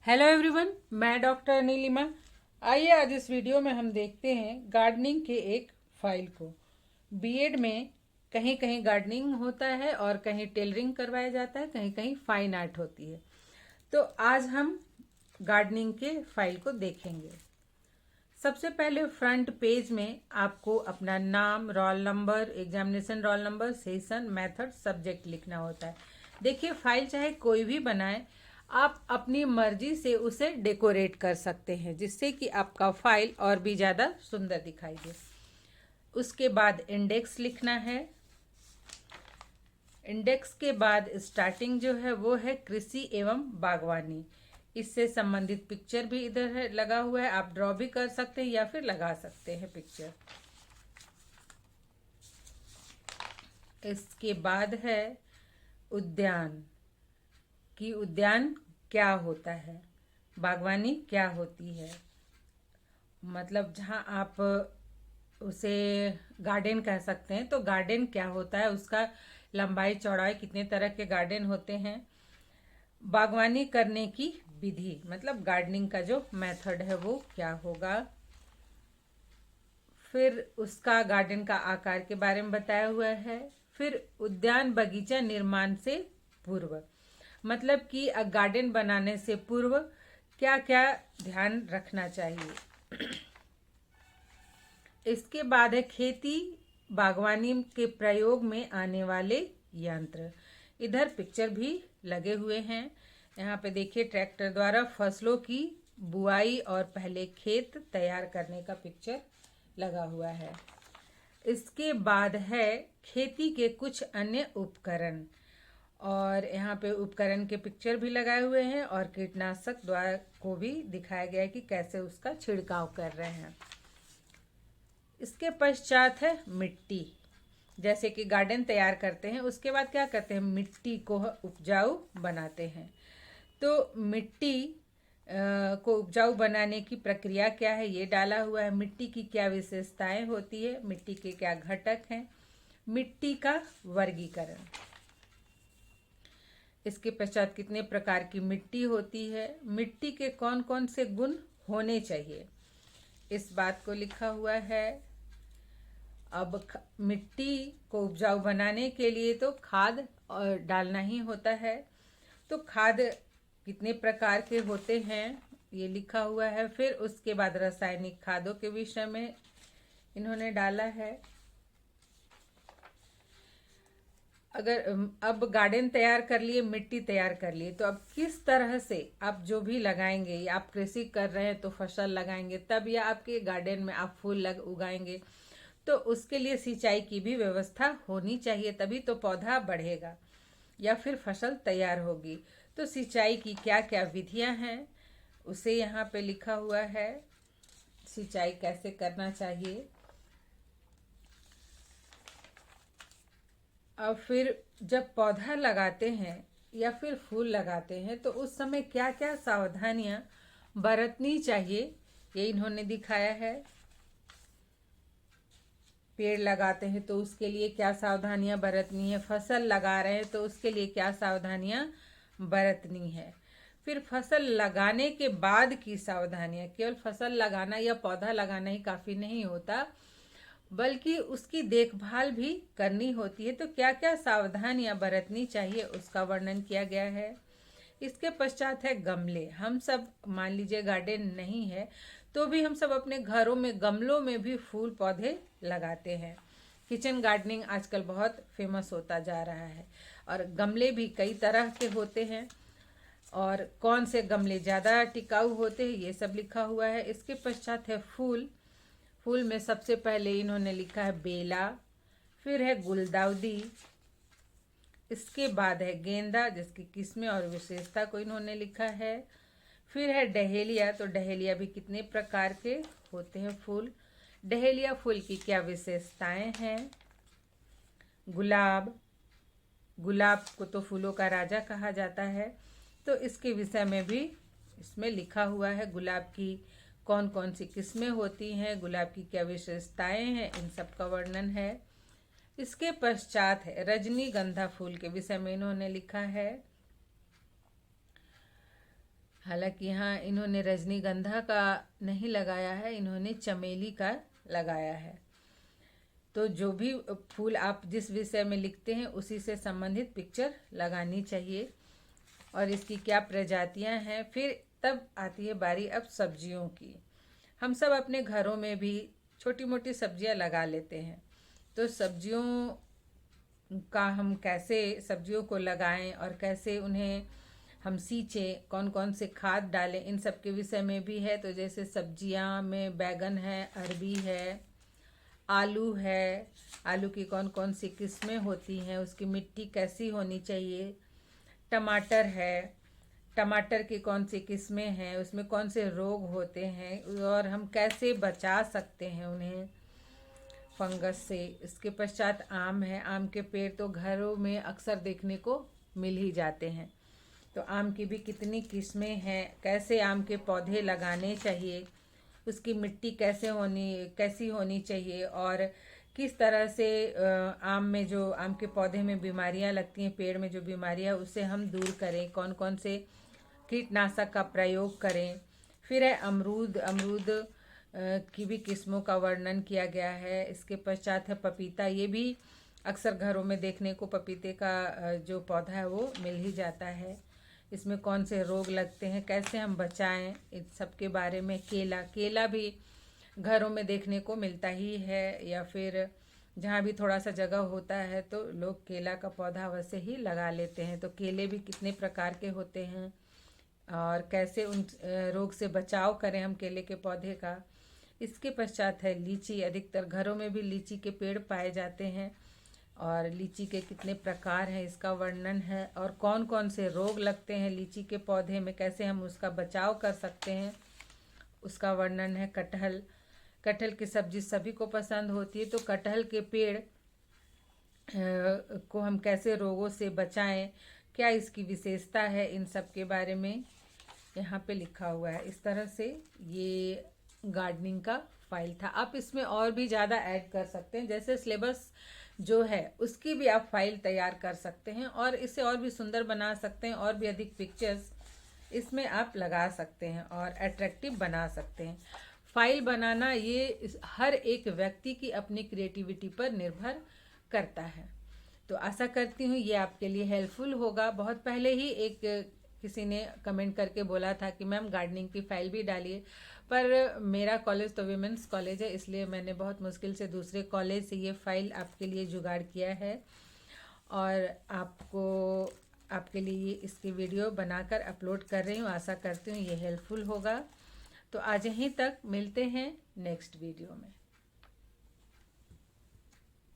Hello everyone, मैं doctor Nilima. आइए आज इस वीडियो में हम देखते हैं गार्डनिंग के एक फाइल को। बीएड में कहीं कहीं गार्डनिंग होता है और कहीं टेलरिंग करवाया जाता है, कहीं कहीं फाइन आर्ट होती है। तो आज हम गार्डनिंग के फाइल को देखेंगे। सबसे पहले फ्रंट पेज में आपको अपना नाम, roll number, examination roll number, session, method, subject लिखना होता है। देखिए, फाइल चाहे कोई भी बनाए, आप अपनी मर्जी से उसे डेकोरेट कर सकते हैं जिससे कि आपका फाइल और भी ज़्यादा सुंदर दिखाई दे। उसके बाद इंडेक्स लिखना है। इंडेक्स के बाद स्टार्टिंग जो है वो है कृषि एवं बागवानी। इससे संबंधित पिक्चर भी इधर है लगा हुआ है, आप ड्रॉ भी कर सकते हैं या फिर लगा सकते हैं पिक्चर। इसके बाद है उद्यान, कि उद्यान क्या होता है, बागवानी क्या होती है, मतलब जहाँ आप उसे गार्डन कह सकते हैं। तो गार्डन क्या होता है, उसका लंबाई चौड़ाई, कितने तरह के गार्डन होते हैं। बागवानी करने की विधि, मतलब गार्डनिंग का जो मेथड है वो क्या होगा। फिर उसका गार्डन का आकार के बारे में बताया हुआ है। फिर उद्यान बगीचा निर्माण से पूर्व, मतलब कि गार्डन बनाने से पूर्व क्या क्या ध्यान रखना चाहिए। इसके बाद है खेती बागवानी के प्रयोग में आने वाले यंत्र। इधर पिक्चर भी लगे हुए हैं। यहाँ पे देखिए, ट्रैक्टर द्वारा फसलों की बुआई और पहले खेत तैयार करने का पिक्चर लगा हुआ है। इसके बाद है खेती के कुछ अन्य उपकरण, और यहाँ पे उपकरण के पिक्चर भी लगाए हुए हैं और कीटनाशक द्वारा को भी दिखाया गया है कि कैसे उसका छिड़काव कर रहे हैं। इसके पश्चात है मिट्टी। जैसे कि गार्डन तैयार करते हैं, उसके बाद क्या करते हैं, मिट्टी को उपजाऊ बनाते हैं। तो मिट्टी को उपजाऊ बनाने की प्रक्रिया क्या है, ये डाला हुआ है। मिट्टी की क्या विशेषताएं होती है, मिट्टी के क्या घटक हैं, मिट्टी का वर्गीकरण। इसके पश्चात कितने प्रकार की मिट्टी होती है, मिट्टी के कौन कौन से गुण होने चाहिए, इस बात को लिखा हुआ है। अब मिट्टी को उपजाऊ बनाने के लिए तो खाद और डालना ही होता है। तो खाद कितने प्रकार के होते हैं ये लिखा हुआ है। फिर उसके बाद रासायनिक खादों के विषय में इन्होंने डाला है। अगर अब गार्डन तैयार कर लिए, मिट्टी तैयार कर लिए, तो अब किस तरह से आप जो भी लगाएंगे, या आप कृषि कर रहे हैं तो फसल लगाएंगे तब, या आपके गार्डन में आप फूल उगाएंगे, तो उसके लिए सिंचाई की भी व्यवस्था होनी चाहिए, तभी तो पौधा बढ़ेगा या फिर फसल तैयार होगी। तो सिंचाई की क्या क्या विधियां हैं उसे यहाँ पे लिखा हुआ है, सिंचाई कैसे करना चाहिए। और फिर जब पौधा लगाते हैं या फिर फूल लगाते हैं तो उस समय क्या क्या सावधानियां बरतनी चाहिए, ये इन्होंने दिखाया है। पेड़ लगाते हैं तो उसके लिए क्या सावधानियां बरतनी है, फसल लगा रहे हैं तो उसके लिए क्या सावधानियां बरतनी है। फिर फसल लगाने के बाद की सावधानियां, केवल फसल लगाना या पौधा लगाना ही काफ़ी नहीं होता, बल्कि उसकी देखभाल भी करनी होती है। तो क्या क्या सावधानियां बरतनी चाहिए उसका वर्णन किया गया है। इसके पश्चात है गमले। हम सब, मान लीजिए गार्डन नहीं है तो भी हम सब अपने घरों में गमलों में भी फूल पौधे लगाते हैं। किचन गार्डनिंग आजकल बहुत फेमस होता जा रहा है, और गमले भी कई तरह के होते हैं, और कौन से गमले ज़्यादा टिकाऊ होते हैं ये सब लिखा हुआ है। इसके पश्चात है फूल। फूल में सबसे पहले इन्होंने लिखा है बेला, फिर है गुलदाउदी, इसके बाद है गेंदा जिसकी किस्में और विशेषता को इन्होंने लिखा है। फिर है डहेलिया। तो डहेलिया भी कितने प्रकार के होते हैं फूल, डहेलिया फूल की क्या विशेषताएं हैं। गुलाब, गुलाब को तो फूलों का राजा कहा जाता है, तो इसके विषय में भी इसमें लिखा हुआ है। गुलाब की कौन कौन सी किस्में होती हैं, गुलाब की क्या विशेषताएं हैं, इन सब का वर्णन है। इसके पश्चात है रजनीगंधा फूल के विषय में इन्होंने लिखा है। हालांकि यहाँ इन्होंने रजनीगंधा का नहीं लगाया है, इन्होंने चमेली का लगाया है। तो जो भी फूल आप जिस विषय में लिखते हैं उसी से संबंधित पिक्चर लगानी चाहिए। और इसकी क्या प्रजातियां हैं, फिर तब आती है बारी अब सब्जियों की। हम सब अपने घरों में भी छोटी मोटी सब्जियां लगा लेते हैं, तो सब्जियों का हम कैसे सब्जियों को लगाएं और कैसे उन्हें हम सींचें, कौन कौन से खाद डालें, इन सब के विषय में भी है। तो जैसे सब्जियां में बैगन है, अरबी है, आलू है, आलू की कौन कौन सी किस्में होती हैं, उसकी मिट्टी कैसी होनी चाहिए, टमाटर है, टमाटर की कौन सी किस्में हैं, उसमें कौन से रोग होते हैं और हम कैसे बचा सकते हैं उन्हें फंगस से। इसके पश्चात आम है, आम के पेड़ तो घरों में अक्सर देखने को मिल ही जाते हैं। तो आम की भी कितनी किस्में हैं, कैसे आम के पौधे लगाने चाहिए, उसकी मिट्टी कैसी होनी चाहिए और किस तरह से आम में जो आम के पौधे में बीमारियां लगती हैं, पेड़ में जो बीमारियां, उससे हम दूर करें, कौन कौन से कीटनाशक का प्रयोग करें। फिर है अमरूद, अमरूद की भी किस्मों का वर्णन किया गया है। इसके पश्चात है पपीता, ये भी अक्सर घरों में देखने को पपीते का जो पौधा है वो मिल ही जाता है। इसमें कौन से रोग लगते हैं, कैसे हम बचाएं, इन सब के बारे में। केला, केला भी घरों में देखने को मिलता ही है, या फिर जहाँ भी थोड़ा सा जगह होता है तो लोग केला का पौधा वैसे ही लगा लेते हैं। तो केले भी कितने प्रकार के होते हैं और कैसे उन रोग से बचाव करें हम केले के पौधे का। इसके पश्चात है लीची, अधिकतर घरों में भी लीची के पेड़ पाए जाते हैं और लीची के कितने प्रकार हैं इसका वर्णन है, और कौन कौन से रोग लगते हैं लीची के पौधे में, कैसे हम उसका बचाव कर सकते हैं, उसका वर्णन है। कटहल, कटहल की सब्जी सभी को पसंद होती है, तो कटहल के पेड़ को हम कैसे रोगों से बचाएं, क्या इसकी विशेषता है, इन सब के बारे में यहाँ पे लिखा हुआ है। इस तरह से ये गार्डनिंग का फाइल था। आप इसमें और भी ज़्यादा ऐड कर सकते हैं, जैसे सिलेबस जो है उसकी भी आप फाइल तैयार कर सकते हैं और इसे और भी सुंदर बना सकते हैं, और भी अधिक पिक्चर्स इसमें आप लगा सकते हैं और अट्रैक्टिव बना सकते हैं। फाइल बनाना ये हर एक व्यक्ति की अपनी क्रिएटिविटी पर निर्भर करता है। तो आशा करती हूँ ये आपके लिए हेल्पफुल होगा। बहुत पहले ही एक किसी ने कमेंट करके बोला था कि मैम गार्डनिंग की फाइल भी डालिए, पर मेरा कॉलेज तो वीमेंस कॉलेज है, इसलिए मैंने बहुत मुश्किल से दूसरे कॉलेज से ये फाइल आपके लिए जुगाड़ किया है और आपके लिए इसकी वीडियो बनाकर अपलोड कर रही हूँ। आशा करती हूँ ये हेल्पफुल होगा। तो आज यहीं तक, मिलते हैं नेक्स्ट वीडियो में।